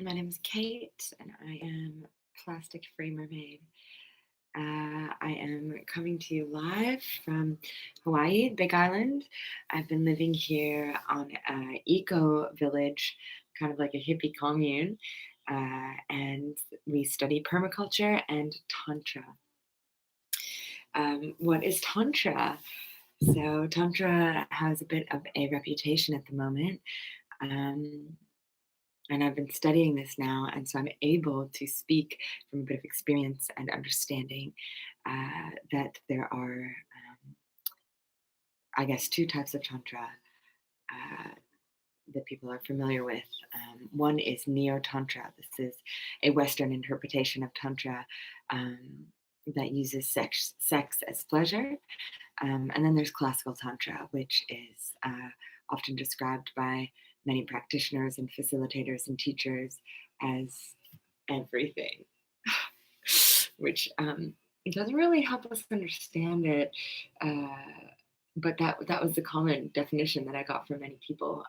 My name is Kate, and I am Plastic Free Mermaid. I am coming to you live from Hawaii, Big Island. I've been living here on an eco village, kind of like a hippie commune, and we study permaculture and Tantra. What is Tantra? So, Tantra has a bit of a reputation at the moment. Um, and I've been studying this now, and so I'm able to speak from a bit of experience and understanding that there are, I guess, two types of Tantra uh, that people are familiar with. One is Neo Tantra. This is a Western interpretation of Tantra that uses sex as pleasure. And then there's classical Tantra, which is often described by many practitioners and facilitators and teachers as everything, which it doesn't really help us understand it. But that was the common definition that I got from many people,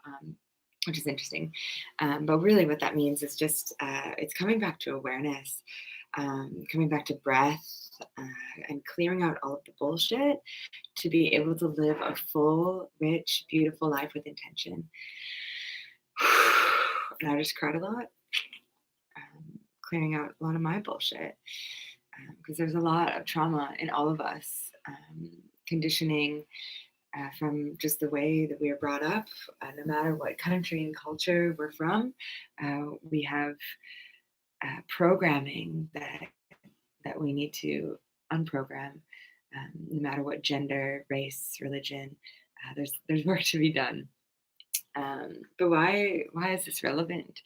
which is interesting. But really, what that means is just it's coming back to awareness, coming back to breath, and clearing out all of the bullshit to be able to live a full, rich, beautiful life with intention. And I just cried a lot, clearing out a lot of my bullshit because there's a lot of trauma in all of us, conditioning from just the way that we are brought up. No matter what country and culture we're from, we have programming that we need to unprogram. No matter what gender, race, religion, there's work to be done. But why is this relevant?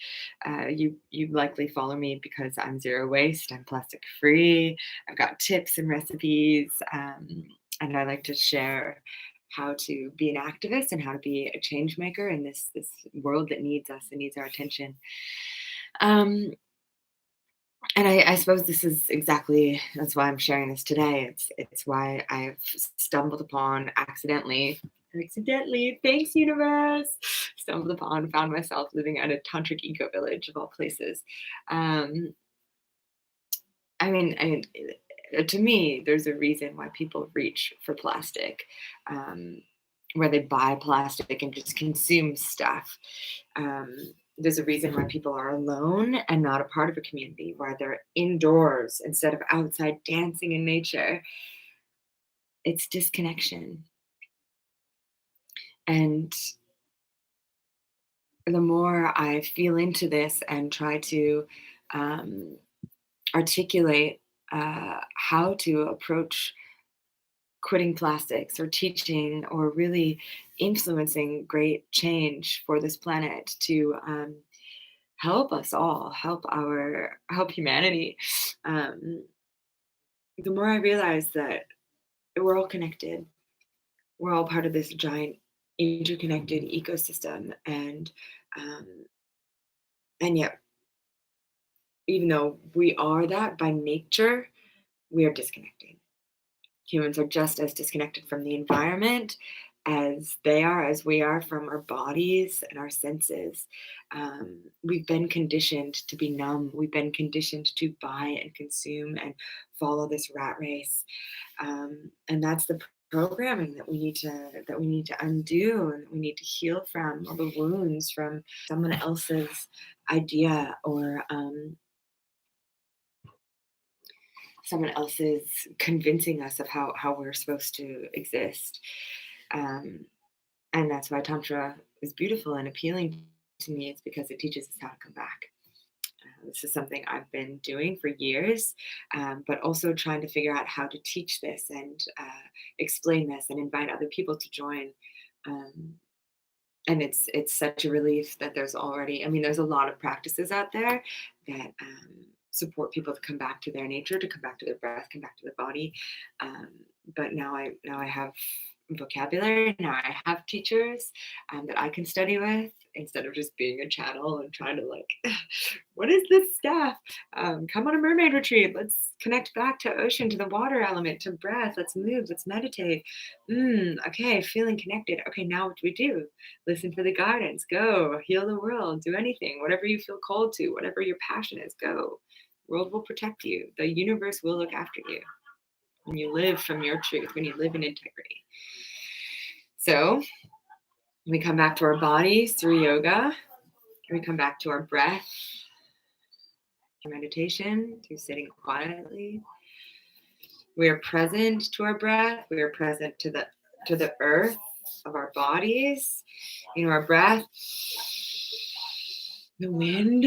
You likely follow me because I'm zero waste. I'm plastic free. I've got tips and recipes, and I like to share how to be an activist and how to be a change maker in this world that needs us and needs our attention. Um, and I suppose this is exactly that's why I'm sharing this today. It's why I've stumbled upon accidentally, thanks universe, stumbled upon, found myself living at a tantric eco village of all places. Um, to me, there's a reason why people reach for plastic, um, where they buy plastic and just consume stuff. Um, there's a reason why people are alone and not a part of a community, why they're indoors instead of outside dancing in nature. It's disconnection. And the more I feel into this and try to um, articulate how to approach quitting plastics or teaching or really influencing great change for this planet to help us all, help humanity. Um, the more I realize that we're all connected, we're all part of this giant interconnected ecosystem, um, and yet, even though we are that by nature, we are disconnected. Humans are just as disconnected from the environment as they are, as we are from our bodies and our senses. We've been conditioned to be numb. We've been conditioned to buy and consume and follow this rat race, and that's the programming that we need to undo and that we need to heal from all the wounds from someone else's idea or someone else's convincing us of how we're supposed to exist. Um, and that's why Tantra is beautiful and appealing to me. It's because it teaches us how to come back. This is something I've been doing for years, but also trying to figure out how to teach this and explain this and invite other people to join. Um, and it's such a relief that there's already, I mean, there's a lot of practices out there that support people to come back to their nature, to come back to their breath, come back to their body. Um, but now I have vocabulary. Now I have teachers that I can study with instead of just being a channel and trying to like, what is this stuff? Come on a mermaid retreat. Let's connect back to ocean, to the water element, to breath. Let's move. Let's meditate. Okay, feeling connected. Okay, now what do we do? Listen for the guidance. Go heal the world. Do anything. Whatever you feel called to. Whatever your passion is. Go. World will protect you. The universe will look after you when you live from your truth. When you live in integrity. So we come back to our bodies through yoga. We come back to our breath through meditation, through sitting quietly. We are present to our breath. We are present to the earth of our bodies. Our breath, the wind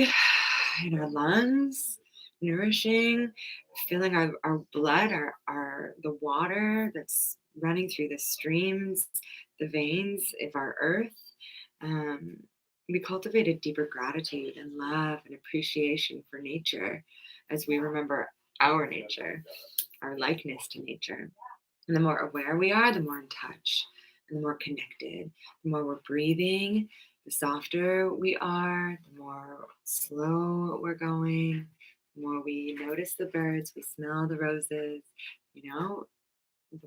in our lungs, nourishing, feeling our blood, the water that's running through the streams, the veins of our earth. We cultivate a deeper gratitude and love and appreciation for nature as we remember our nature, our likeness to nature. And the more aware we are, the more in touch and the more connected. The more we're breathing, the softer we are, the more slow we're going, the more we notice the birds, we smell the roses, the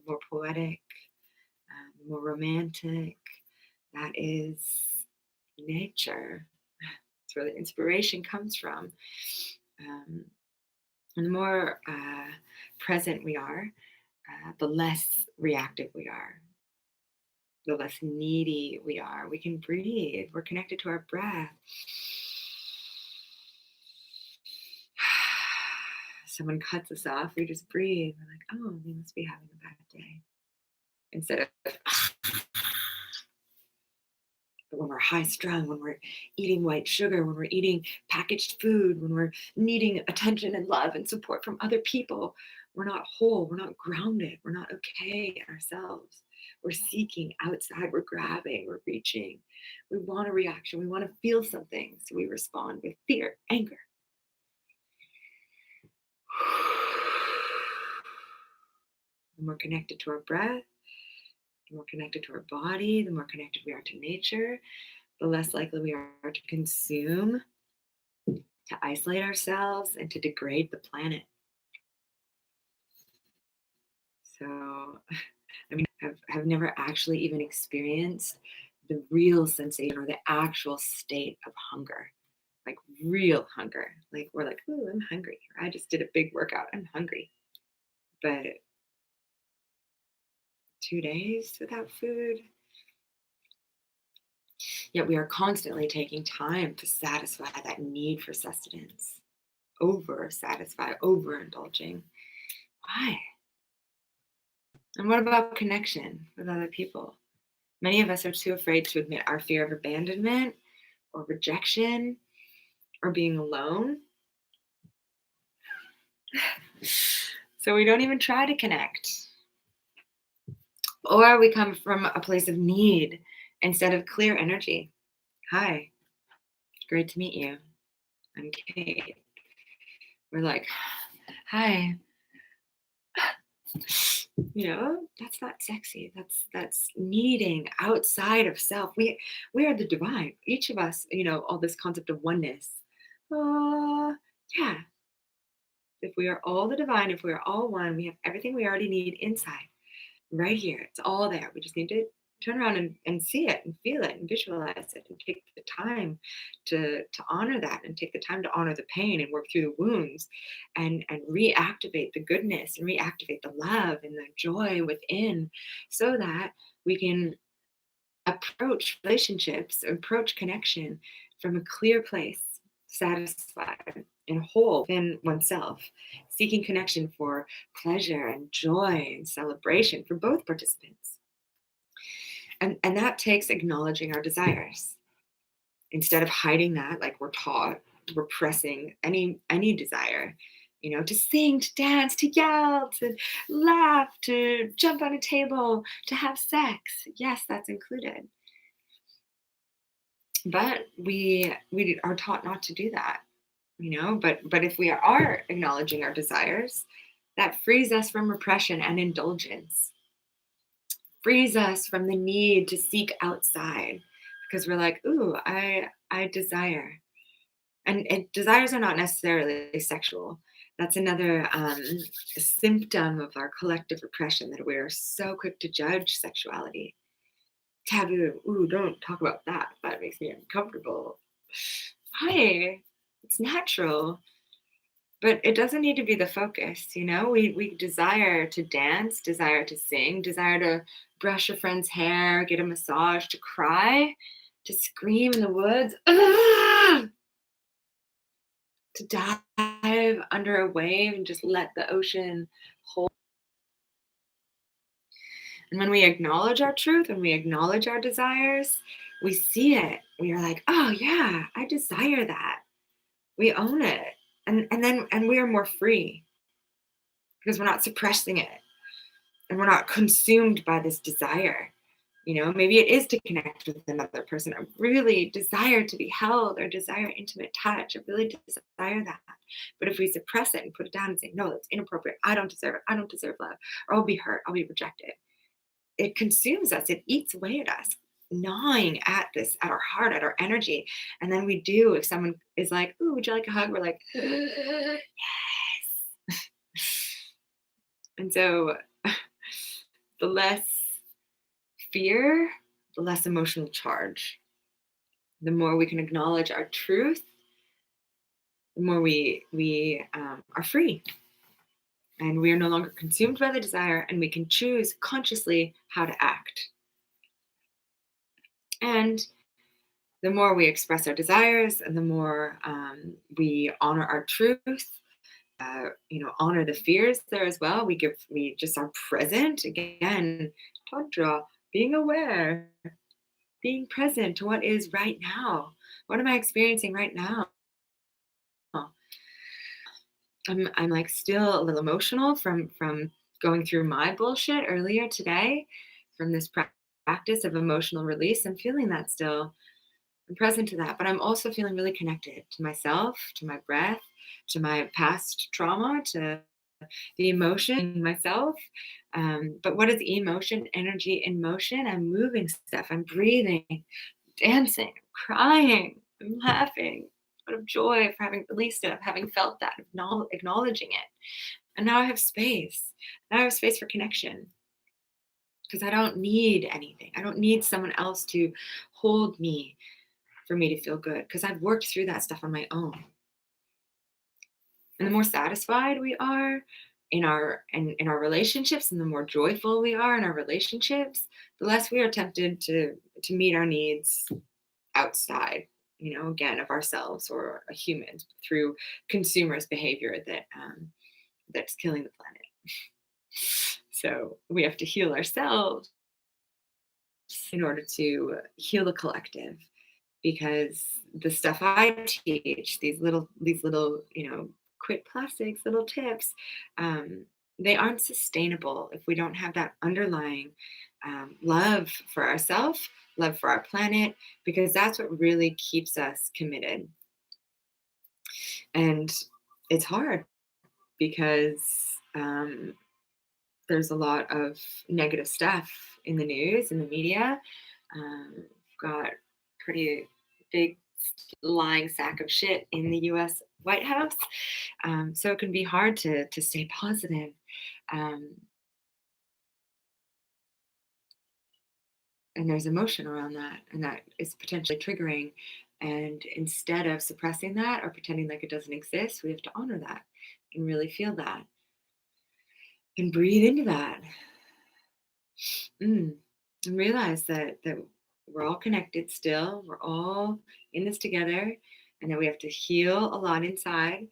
more poetic, the more romantic. That is nature. It's where the inspiration comes from. And the more present we are, the less reactive we are, the less needy we are. We can breathe. We're connected to our breath. Someone cuts us off, we just breathe. We're like, oh, they must be having a bad day. Instead of but when we're high strung, when we're eating white sugar, when we're eating packaged food, when we're needing attention and love and support from other people, we're not whole, we're not grounded, we're not okay in ourselves. We're seeking outside, we're grabbing, we're reaching. We want a reaction, we want to feel something. So we respond with fear, anger. The more connected to our breath, the more connected to our body, the more connected we are to nature, the less likely we are to consume, to isolate ourselves, and to degrade the planet. So, I've never actually even experienced the real sensation or the actual state of hunger, like real hunger. Like we're like, ooh, I'm hungry. I just did a big workout. I'm hungry. But 2 days without food. Yet we are constantly taking time to satisfy that need for sustenance, over satisfy, overindulging. Why? And what about connection with other people? Many of us are too afraid to admit our fear of abandonment or rejection or being alone. So we don't even try to connect. Or we come from a place of need instead of clear energy. Hi, great to meet you. I'm Kate. We're like, hi. That's not sexy. That's needing outside of self. We are the divine. Each of us, all this concept of oneness. Yeah. If we are all the divine, if we are all one, we have everything we already need inside, right here. It's all there. We just need to turn around and see it and feel it and visualize it and take the time to honor that and take the time to honor the pain and work through the wounds and reactivate the goodness and reactivate the love and the joy within so that we can approach relationships, approach connection from a clear place, satisfied and whole within oneself, seeking connection for pleasure and joy and celebration for both participants. And that takes acknowledging our desires. Instead of hiding that like we're taught, repressing any desire, to sing, to dance, to yell, to laugh, to jump on a table, to have sex. Yes, that's included. But we are taught not to do that, but if we are acknowledging our desires, that frees us from repression and indulgence, frees us from the need to seek outside because we're like, ooh, I desire. And desires are not necessarily sexual. That's another symptom of our collective repression, that we're so quick to judge sexuality. Taboo. Ooh, don't talk about that. That makes me uncomfortable. Hi, it's natural, but it doesn't need to be the focus. We desire to dance, desire to sing, desire to brush a friend's hair, get a massage, to cry, to scream in the woods. To dive under a wave and just let the ocean hold. And when we acknowledge our truth, when we acknowledge our desires, we see it. We are like, oh yeah, I desire that. We own it. And we are more free because we're not suppressing it and we're not consumed by this desire. Maybe it is to connect with another person. I really desire to be held or desire intimate touch. I really desire that. But if we suppress it and put it down and say, no, that's inappropriate. I don't deserve it. I don't deserve love. Or I'll be hurt. I'll be rejected. It consumes us. It eats away at us, gnawing at our heart, at our energy. And then we do, if someone is like, ooh, would you like a hug? We're like, yes. And so the less fear, the less emotional charge. The more we can acknowledge our truth, the more we are free. And we are no longer consumed by the desire, and we can choose consciously how to act. And the more we express our desires and the more we honor our truth, honor the fears there as well. We just are present. Again, Tantra, being aware, being present to what is right now. What am I experiencing right now? I'm like still a little emotional from going through my bullshit earlier today, from this practice of emotional release. I'm feeling that still. I'm present to that, but I'm also feeling really connected to myself, to my breath, to my past trauma, to the emotion in myself. But what is emotion? Energy in motion. I'm moving stuff. I'm breathing, dancing, crying, I'm laughing out of joy of having released it, of having felt that, of acknowledging it. And now I have space. Now I have space for connection because I don't need anything. I don't need someone else to hold me for me to feel good because I've worked through that stuff on my own. And the more satisfied we are in our relationships, and the more joyful we are in our relationships, the less we are tempted to meet our needs outside, again, of ourselves or a human through consumers behavior that's killing the planet. So we have to heal ourselves in order to heal the collective, because the stuff I teach, these little quit plastics, little tips, they aren't sustainable if we don't have that underlying love for ourselves, love for our planet, because that's what really keeps us committed. And it's hard because there's a lot of negative stuff in the news, in the media. Got pretty big lying sack of shit in the US White House. So it can be hard to stay positive. Um, and there's emotion around that, and that is potentially triggering. And instead of suppressing that or pretending like it doesn't exist, we have to honor that and really feel that and breathe into that. And realize that we're all connected still. We're all in this together, and that we have to heal a lot inside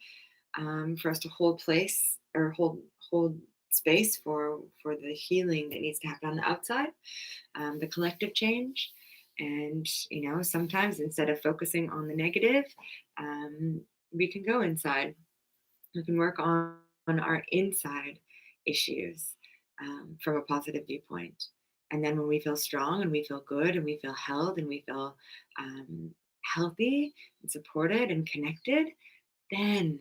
for us to hold place or hold space for the healing that needs to happen on the outside, the collective change. And sometimes instead of focusing on the negative, we can go inside. We can work on our inside issues from a positive viewpoint. And then when we feel strong and we feel good and we feel held and we feel healthy and supported and connected, then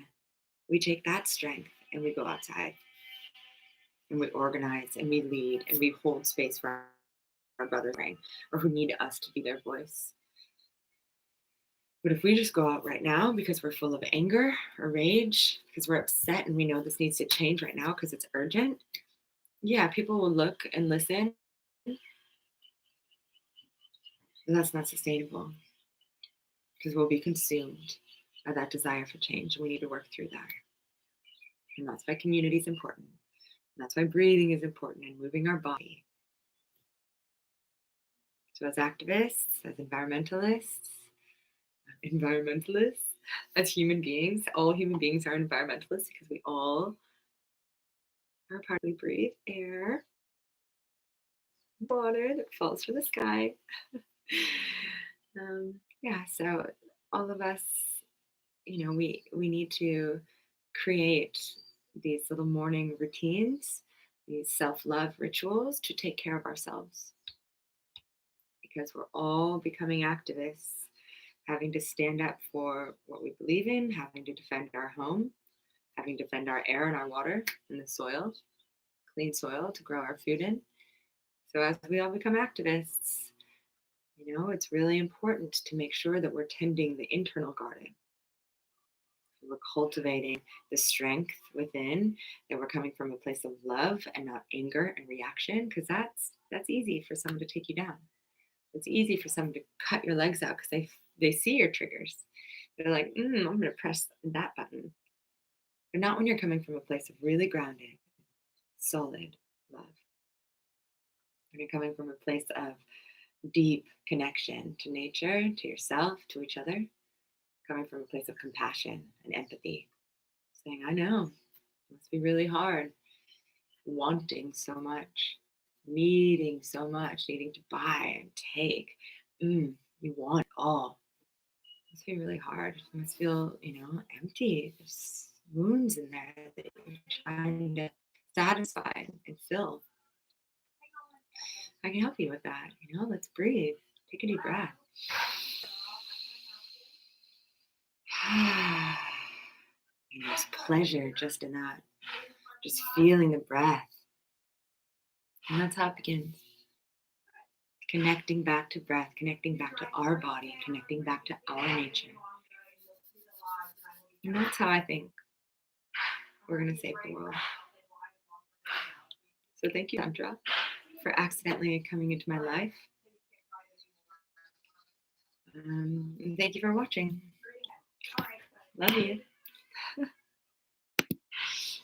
we take that strength and we go outside and we organize and we lead and we hold space for our brothers are, or who need us to be their voice. But if we just go out right now because we're full of anger or rage, because we're upset and we know this needs to change right now because it's urgent, yeah, people will look and listen, but that's not sustainable because we'll be consumed by that desire for change. And we need to work through that. And that's why community is important. And that's why breathing is important and moving our body. So as activists, as environmentalists, as human beings, all human beings are environmentalists because we all are partly breathe air, water that falls from the sky. Yeah, so all of us, we need to create these little morning routines, these self-love rituals to take care of ourselves because we're all becoming activists, having to stand up for what we believe in, having to defend our home, having to defend our air and our water and the soil, clean soil to grow our food in. So as we all become activists, it's really important to make sure that we're tending the internal garden. We're cultivating the strength within, that we're coming from a place of love and not anger and reaction, because that's easy for someone to take you down. It's easy for someone to cut your legs out because they see your triggers. They're like, I'm going to press that button. But not when you're coming from a place of really grounded, solid love. When you're coming from a place of deep connection to nature, to yourself, to each other, coming from a place of compassion and empathy, saying, I know, it must be really hard, wanting so much, needing so much, needing to buy and take. You want it all. It must be really hard. It must feel, empty. There's wounds in there that you're trying to satisfy and fill. I can help you with that. Let's breathe. Take a deep breath. There's pleasure just in that. Just feeling the breath. And that's how it begins. Connecting back to breath, connecting back to our body, connecting back to our nature. And that's how I think we're going to save the world. So thank you, Tantra, for accidentally coming into my life. And thank you for watching. Love you.